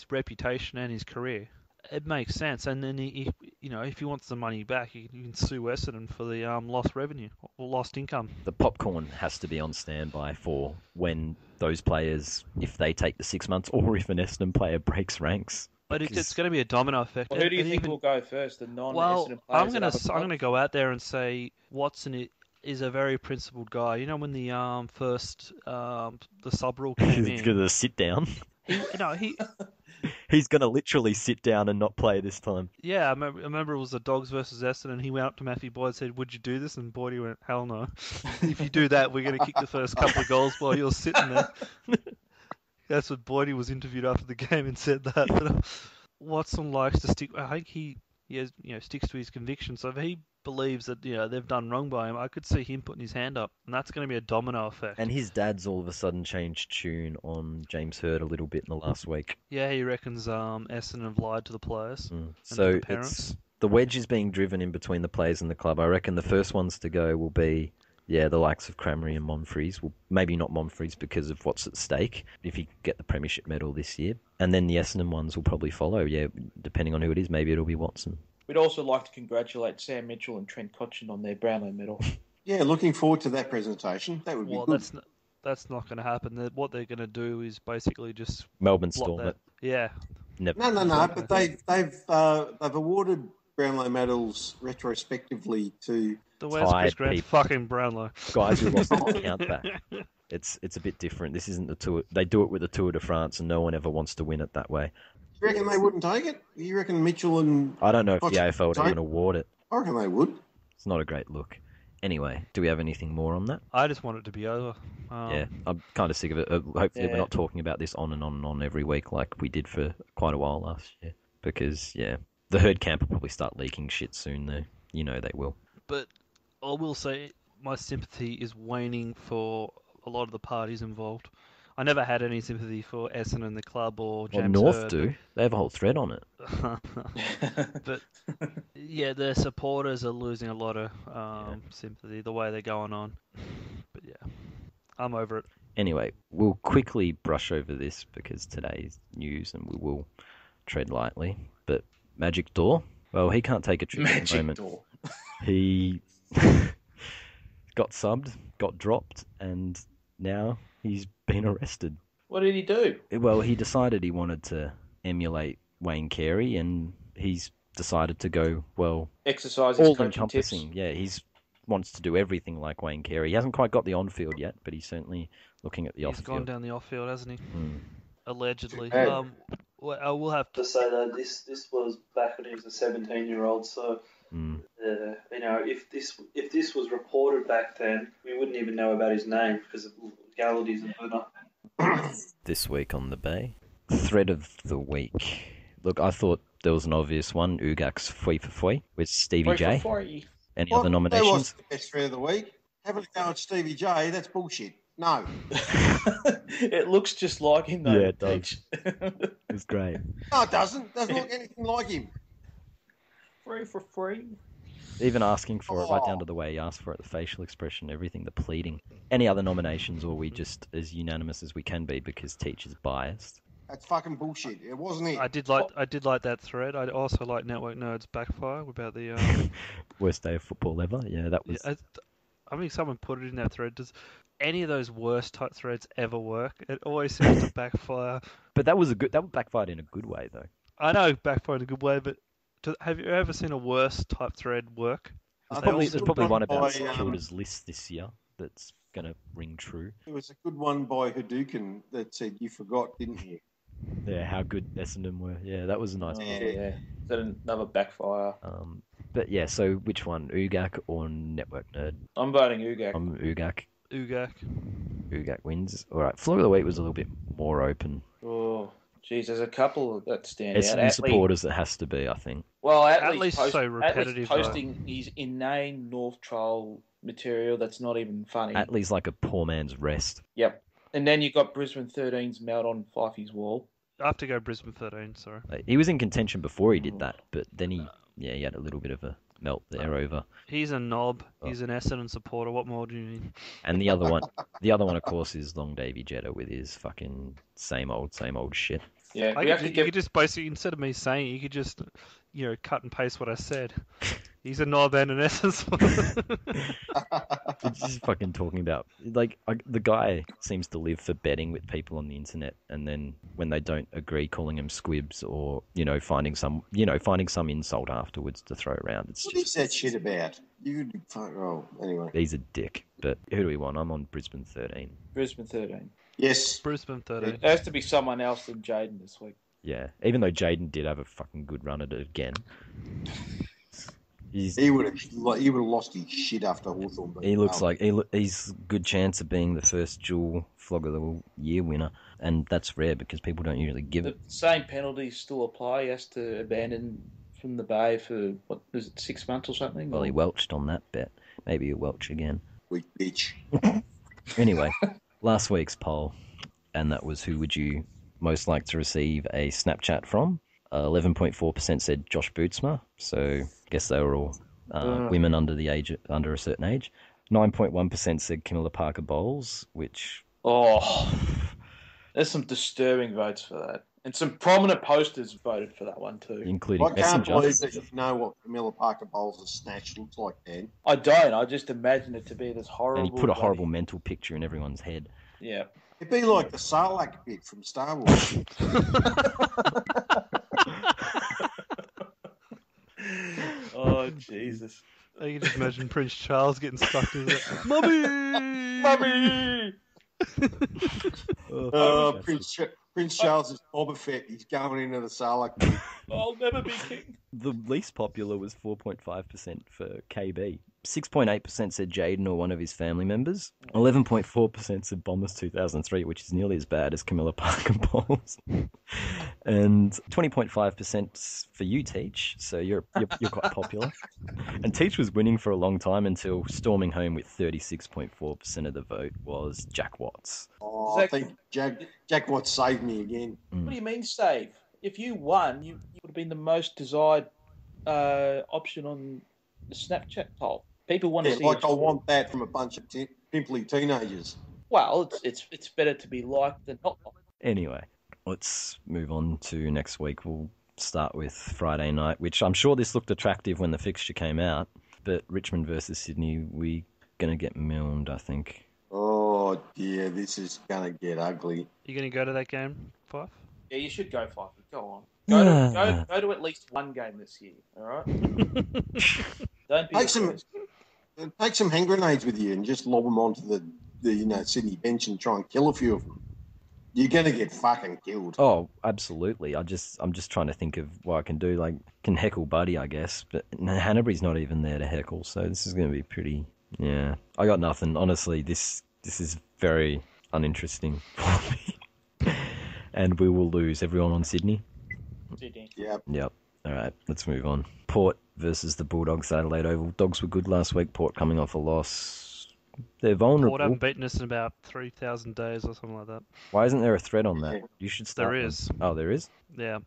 reputation and his career. It makes sense, and then if he wants the money back, he can sue Essendon for the lost revenue or lost income. The popcorn has to be on standby for when those players, if they take the 6 months, or if an Essendon player breaks ranks. But it's going to be a domino effect. Well, who do you think will go first? The non-Essendon players? I'm going to go out there and say Watson is a very principled guy. When the the sub rule came in, he's going to sit down. He's going to literally sit down and not play this time. Yeah, I remember it was the Dogs versus Essendon, and he went up to Matthew Boyd and said, "Would you do this?" And Boydie went, "Hell no. If you do that, we're going to kick the first couple of goals while you're sitting there." That's what Boydie was interviewed after the game and said that. But Watson likes to stick. I think he sticks to his convictions. So if he believes that they've done wrong by him, I could see him putting his hand up, and that's going to be a domino effect. And his dad's all of a sudden changed tune on James Hird a little bit in the last week. Yeah, he reckons Essendon have lied to the players. So the parents. The wedge is being driven in between the players and the club. I reckon the first ones to go will be the likes of Cramary and Monfries. Well, maybe not Monfries because of what's at stake if he get the premiership medal this year. And then the Essendon ones will probably follow. Yeah, depending on who it is, maybe it'll be Watson. We'd also like to congratulate Sam Mitchell and Trent Cotchin on their Brownlow medal. Yeah, looking forward to that presentation. That would be good. That's not going to happen. What they're going to do is basically just Melbourne storm it. Yeah. Never. No. But they've awarded Brownlow medals retrospectively to the West Coast Grand fucking Brownlow guys who lost the count back. It's a bit different. This isn't the Tour. They do it with the Tour de France, and no one ever wants to win it that way. You reckon they wouldn't take it? You reckon Mitchell and... I don't know if the AFL would even award it. I reckon they would. It's not a great look. Anyway, do we have anything more on that? I just want it to be over. Yeah, I'm kind of sick of it. Hopefully we're not talking about this on and on and on every week like we did for quite a while last year. Because, the herd camp will probably start leaking shit soon, though. They will. But I will say my sympathy is waning for a lot of the parties involved. I never had any sympathy for Essendon, the club, or James Norf Hird. do. They have a whole thread on it. But their supporters are losing a lot of sympathy the way they're going on. But I'm over it. Anyway, we'll quickly brush over this because today's news, and we will tread lightly. But Magic Door, well, he can't take a trip at the moment. Door. He got subbed, got dropped, and now he's been arrested. What did he do? Well, he decided he wanted to emulate Wayne Carey, and he's decided to go, well, Exercise his coaching tips. all-encompassing. Yeah, he's wants to do everything like Wayne Carey. He hasn't quite got the on-field yet, but he's certainly looking at the He's gone off-field. down the off-field, hasn't he? Mm. Allegedly. Hey. Well, I will have to say that this was back when he was a 17-year-old, so Mm. if this was reported back then, we wouldn't even know about his name because of legalities and whatnot. This week on the Bay. Thread of the week. Look, I thought there was an obvious one, Ugak's Fyfie with Stevie J. Any other That nominations? was the best thread of the week. Having a go at Stevie J, that's bullshit. No. It looks just like him, though. Yeah, it does. Teach. It's great. No, it doesn't. Doesn't look anything like him. Free for free. Even asking for it, right down to the way he asked for it, the facial expression, everything, the pleading. Any other nominations, or are we just as unanimous as we can be because Teach is biased? That's fucking bullshit. It wasn't it. I did like that thread. I also like Network Nerds Backfire about the. Worst day of football ever. Yeah, that was. I think someone put it in that thread. Does any of those worst type threads ever work? It always seems to backfire. But that was that backfired in a good way, though. I know backfire in a good way, but have you ever seen a worse type thread work? There's probably one about by, Kilda's list this year that's going to ring true. There was a good one by Hadouken that said, "You forgot, didn't you?" Yeah, how good Essendon were. Yeah, that was a nice one. Yeah. Is that another backfire? But yeah, so which one, Ugak or Network Nerd? I'm voting Ugak. I'm Ugak. Ugak. Ugak wins. All right, Floor of the Week was a little bit more open. Oh, geez, there's a couple that stand out. Essendon supporters, it has to be, I think. Well, At least so repetitive, though. posting his inane North troll material that's not even funny. At least like a poor man's rest. Yep. And then you got Brisbane 13's melt on Fyfie's wall. I have to go Brisbane 13. Sorry. He was in contention before he did that, but then he had a little bit of a melt there over. He's a knob. He's an Essendon supporter. What more do you need? And the other one, of course, is Long Davy Jetta with his fucking same old shit. Yeah, You could just basically, instead of me saying it, you could just, cut and paste what I said. He's a knob and an Essendon supporter. It's just fucking talking about the guy seems to live for betting with people on the internet, and then when they don't agree, calling him squibs or finding some insult afterwards to throw around. It's What just is that shit about? You anyway. he's a dick. But who do we want? I'm on Brisbane 13. Brisbane 13. Yes. Brisbane 13. It has to be someone else than Jaden this week. Yeah, even though Jaden did have a fucking good run at it again. He would have lost his shit after Hawthorn. He looks like he's good chance of being the first dual Flog of the Year winner, and that's rare because people don't usually give The it. same penalties still apply. He has to abandon from the Bay for, 6 months or something? Well, he welched on that bet. Maybe he'll welch again. Weak bitch. Anyway, last week's poll, and that was who would you most like to receive a Snapchat from? 11.4% said Josh Bootsma, so I guess they were all women under a certain age. 9.1% said Camilla Parker Bowles, which... Oh, there's some disturbing votes for that. And some prominent posters voted for that one too. Including I can't Messenger. believe that you know what Camilla Parker Bowles' snatch looks like, Dan. I don't. I just imagine it to be this horrible... And he put a horrible mental picture in everyone's head. Yeah. It'd be like the Sarlacc bit from Star Wars. Oh, Jesus. I can just imagine Prince Charles getting stuck in it. Mummy! Mummy! Prince Charles is Boba Fett. He's going into the Sarlacc pit. I'll never be king. The least popular was 4.5% for KB. 6.8% said Jaden or one of his family members. 11.4% said Bombers 2003, which is nearly as bad as Camilla Parker Bowles. And 20.5% for you, Teach. So you're quite popular. And Teach was winning for a long time until storming home with 36.4% of the vote was Jack Watts. Oh, I think Jack Watts saved me again. What do you mean save? If you won, you would have been the most desired option on the Snapchat poll. People want to see. I want that from a bunch of pimply teenagers. Well, it's better to be liked than not liked. Anyway, let's move on to next week. We'll start with Friday night, which I'm sure this looked attractive when the fixture came out. But Richmond versus Sydney, we're going to get milned, I think. Oh, Oh dear, this is gonna get ugly. You going to go to that game, Fife? Yeah, you should go, Fyfie. Go on. Go to at least one game this year, all right? Don't be Take some afraid. hand grenades with you and just lob them onto the Sydney bench and try and kill a few of them. You're gonna get fucking killed. Oh, absolutely. I'm just trying to think of what I can do. Like, can heckle Buddy, I guess, but Hanbury's not even there to heckle, so this is going to be pretty. Yeah, I got nothing. Honestly, this is very uninteresting for me, and we will lose. Everyone on Sydney. Sydney. Yep. Yep. All right, let's move on. Port versus the Bulldogs at Adelaide Oval. Dogs were good last week. Port coming off a loss. They're vulnerable. Port haven't beaten us in about 3,000 days or something like that. Why isn't there a thread on that? You should start. There one. is. Oh, there is? Yeah,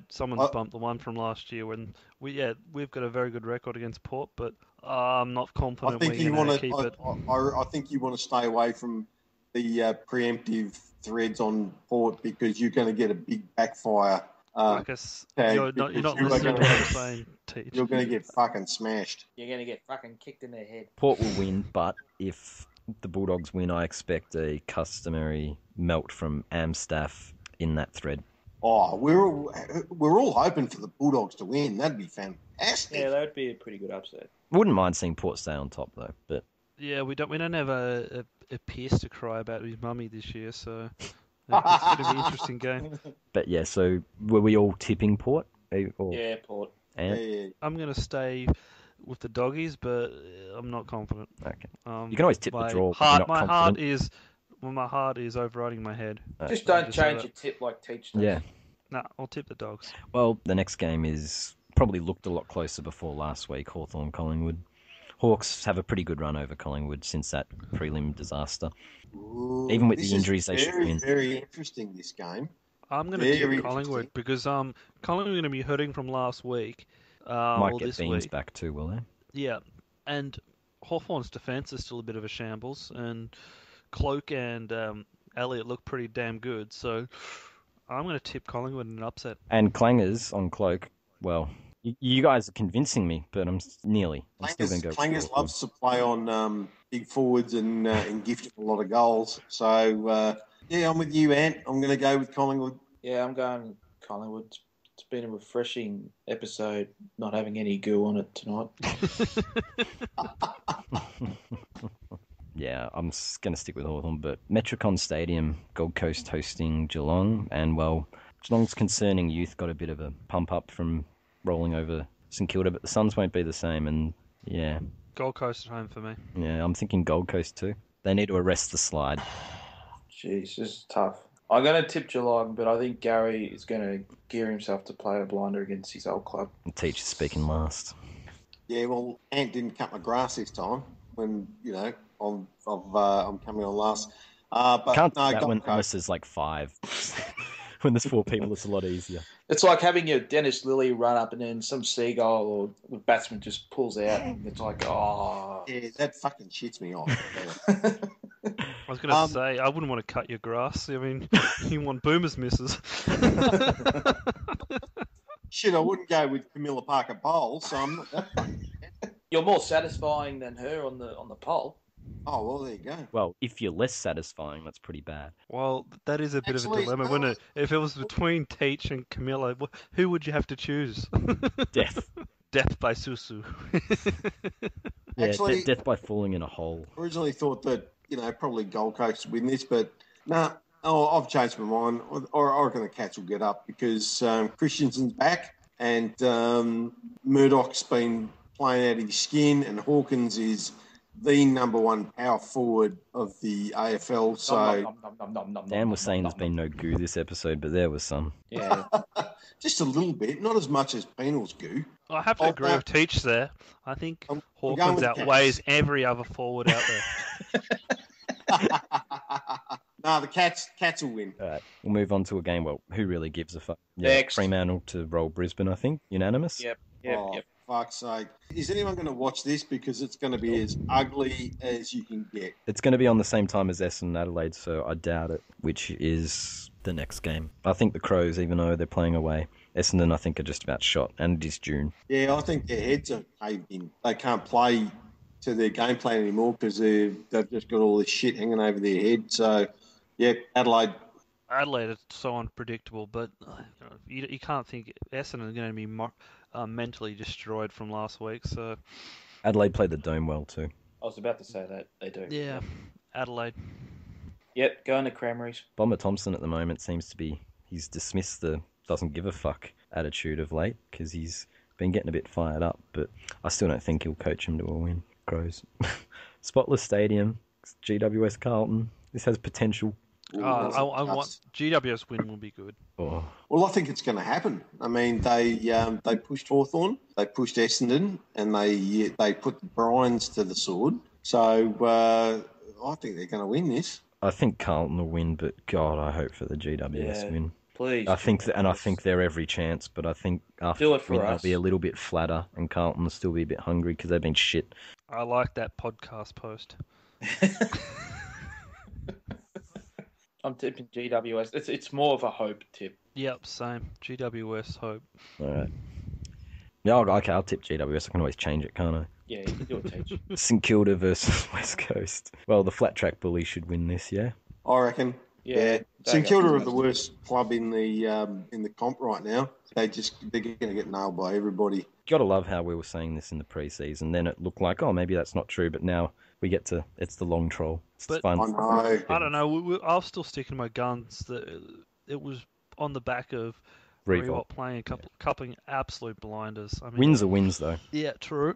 someone's bumped the one from last year when we've got a very good record against Port, but I'm not I confident think we're you going want to keep it. I think you want to stay away from the preemptive threads on Port because you're going to get a big backfire. Marcus, tag you're not because listening to what I'm saying, Teach. You're going to get fucking smashed. You're going to get fucking kicked in the head. Port will win, but if the Bulldogs win, I expect a customary melt from Amstaff in that thread. Oh, we're all hoping for the Bulldogs to win. That'd be fantastic. Yeah, that would be a pretty good upset. Wouldn't mind seeing Port stay on top though, but Yeah, we don't have a Pierce to cry about his mummy this year, so it's going to be an interesting game. but yeah. So were we all tipping Port? Or, Yeah, Port. and- Yeah. I'm going to stay with the doggies, but I'm not confident. Okay. You can always tip the draw, but you're not My confident. heart is overriding my head. Just So don't say change that. your tip like Teach does. Yeah. Nah, I'll tip the dogs. Well, the next game is probably looked a lot closer before last week. Hawthorn Collingwood. Hawks have a pretty good run over Collingwood since that prelim disaster. Ooh, Even with this the injuries, they is should win. Very interesting, this game. I'm going to Very tip Collingwood interesting. because Collingwood are going to be hurting from last week. Might or get this Beans week. back too, will they? Yeah, and Hawthorn's defence is still a bit of a shambles, and Cloak and Elliott look pretty damn good. So I'm going to tip Collingwood in an upset. And Clangers on Cloak. Well, you guys are convincing me, but I'm nearly. I'm still going to go. with Clangers Hawthorn. loves to play on big forwards and gift a lot of goals. So, yeah, I'm with you, Ant. I'm going to go with Collingwood. Yeah, I'm going Collingwood. It's been a refreshing episode, not having any goo on it tonight. Yeah, I'm going to stick with Hawthorn, but Metricon Stadium, Gold Coast hosting Geelong, and well, Geelong's concerning youth got a bit of a pump up from rolling over St Kilda, but the Suns won't be the same, and yeah, Gold Coast at home for me. yeah, I'm thinking Gold Coast too. They need to arrest the slide. Jeez, this is tough. I'm going to tip Geelong, but I think Gary is going to gear himself to play a blinder against his old club. The teacher's speaking last. Yeah, well, Ant didn't cut my grass this time when, I'm coming on last. But Can't do no, that Gold when Coast. unless there's like 5. When there's 4 people, it's a lot easier. It's like having your Dennis Lilly run up and then some seagull or the batsman just pulls out and it's like, oh. Yeah, that fucking shits me off. I was going to say, I wouldn't want to cut your grass. I mean, you want boomers misses. Shit, I wouldn't go with Camilla Parker Bowles, so I'm not that fucking... You're more satisfying than her on the pole. Oh, well, there you go. Well, if you're less satisfying, that's pretty bad. Well, that is a bit Actually, of a dilemma, wouldn't it? If it was between Teach and Camilla, who would you have to choose? Death. Death by Susu. Yeah, Actually- death by falling in a hole. Originally thought that, probably Gold Coast would win this, but I've changed my mind. I reckon the Cats will get up because Christensen's back and Murdoch's been playing out of his skin and Hawkins is the number one power forward of the AFL. So Dan was saying there's been no goo this episode, but there was some. Yeah. just a little bit, not as much as Penal's goo. I have to agree with Teach there. I think I'm going Hawkins with the outweighs every other forward out there. No, the Cats will win. All right, we'll move on to a game. Well, who really gives a fuck? Yeah, Next. Fremantle to roll Brisbane, I think. Unanimous? Yep. Fuck's sake. Is anyone going to watch this? Because it's going to be as ugly as you can get. It's going to be on the same time as Essendon and Adelaide, so I doubt it, which is the next game. I think the Crows, even though they're playing away, Essendon, I think, are just about shot, and it is June. Yeah, I think their heads are caved in. They can't play to their game plan anymore because they've just got all this shit hanging over their head. So, yeah, Adelaide. Adelaide is so unpredictable, but you can't think Essendon are going to be mentally destroyed from last week. So Adelaide played the Dome well too. I was about to say that they do. yeah, Adelaide. Yep, going to Cranberries. Bomber Thompson at the moment seems to be, he's dismissed the doesn't give a fuck attitude of late because he's been getting a bit fired up, but I still don't think he'll coach him to a win. Crows. Spotless Stadium, GWS Carlton. This has potential. I want GWS win will be good. Oh. Well, I think it's going to happen. I mean, they pushed Hawthorn, they pushed Essendon, and they put the Bryans to the sword. So I think they're going to win this. I think Carlton will win, but God, I hope for the GWS win. Please. I think they're every chance, but I think after the win they'll be a little bit flatter, and Carlton will still be a bit hungry because they've been shit. I like that podcast post. I'm tipping GWS. It's more of a hope tip. Yep, same. GWS hope. All right. Yeah, okay, I'll tip GWS. I can always change it, can't I? Yeah, you can do it, Teach. St Kilda versus West Coast. Well, the flat track bully should win this, yeah? I reckon. Yeah. St Kilda are the worst club in the comp right now. They're going to get nailed by everybody. Got to love how we were saying this in the pre-season. Then it looked like, oh, maybe that's not true. But now we get to, it's the long troll. It's fun. I don't know. I'll still stick to my guns. That it was on the back of Revolt playing a couple absolute blinders. I mean, wins are wins, though. Yeah, true.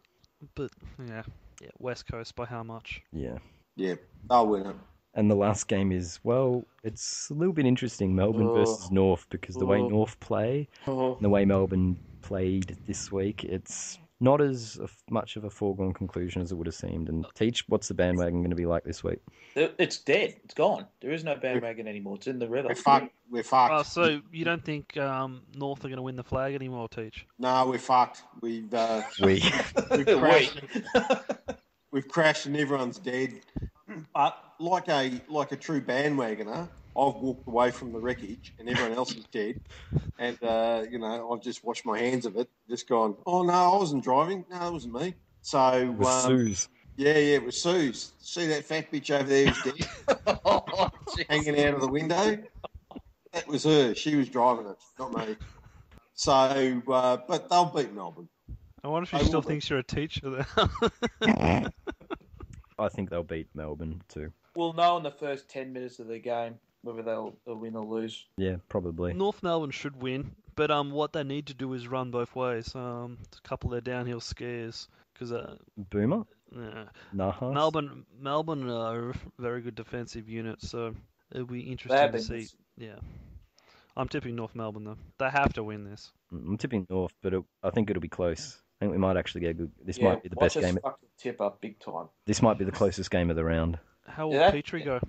But yeah, West Coast by how much? Yeah. Yeah, they'll win it. And the last game is, well, it's a little bit interesting, Melbourne versus Norf, because the way Norf play, and the way Melbourne played this week, it's not as much of a foregone conclusion as it would have seemed. And Teach, what's the bandwagon going to be like this week? It's dead. It's gone. There is no bandwagon anymore. It's in the river. We're fucked. So you don't think North are going to win the flag anymore, Teach? No, we're fucked. We've crashed. We've crashed and everyone's dead. But like a true bandwagoner, I've walked away from the wreckage and everyone else is dead. And, I've just washed my hands of it, just gone, oh, no, I wasn't driving. No, it wasn't me. So, Suze. Yeah, it was Suze. See that fat bitch over there who's dead? Hanging out of the window? That was her. She was driving it, not me. So, but they'll beat Melbourne. I wonder if she still thinks you're a teacher there. I think they'll beat Melbourne too. We'll know in the first 10 minutes of the game whether they'll win or lose. Yeah, probably. North Melbourne should win, but what they need to do is run both ways. A couple of their downhill scares because Boomer. Yeah. Nahas? Melbourne are a very good defensive unit, so it'll be interesting to see. Yeah. I'm tipping North Melbourne though. They have to win this. I'm tipping North, but I think it'll be close. I think we might actually get good. This might be the best game. Tip up big time. This might be the closest game of the round. How will Petrie go?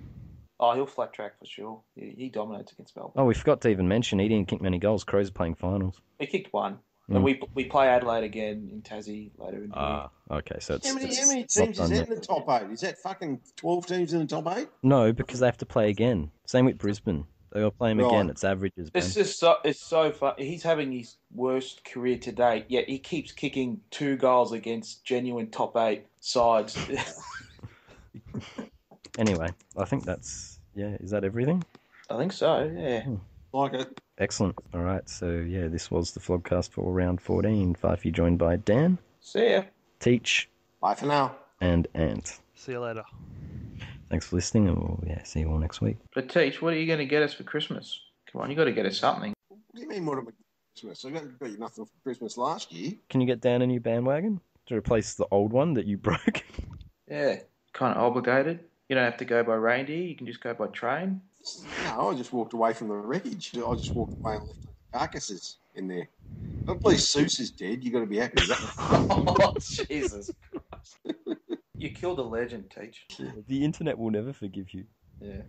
Oh, he'll flat track for sure. He dominates against Melbourne. Oh, we forgot to even mention he didn't kick many goals. Crows are playing finals. He kicked one. And we play Adelaide again in Tassie later in the year. Okay, so it's... How many teams is that in the top 8? Is that fucking 12 teams in the top 8? No, because they have to play again. Same with Brisbane. They'll play him again. It's averages. It's just it's so fun. He's having his worst career to date, yet he keeps kicking 2 goals against genuine top 8 sides. Anyway, I think that's... Yeah, is that everything? I think so, yeah. Like it. Excellent. All right, so yeah, this was the Flogcast for round 14. Fyfie joined by Dan. See ya. Teach. Bye for now. And Ant. See you later. Thanks for listening, and we'll see you all next week. But Teach, what are you going to get us for Christmas? Come on, you got to get us something. What do you mean, what am I Christmas? I got you nothing for Christmas last year. Can you get Dan a new bandwagon to replace the old one that you broke? Yeah, kind of obligated. You don't have to go by reindeer. You can just go by train. No, I just walked away from the wreckage. I just walked away and left carcasses in there. At least Seuss is dead. You got to be happy with that. Oh, Jesus Christ. You killed a legend, Teach. The internet will never forgive you. Yeah.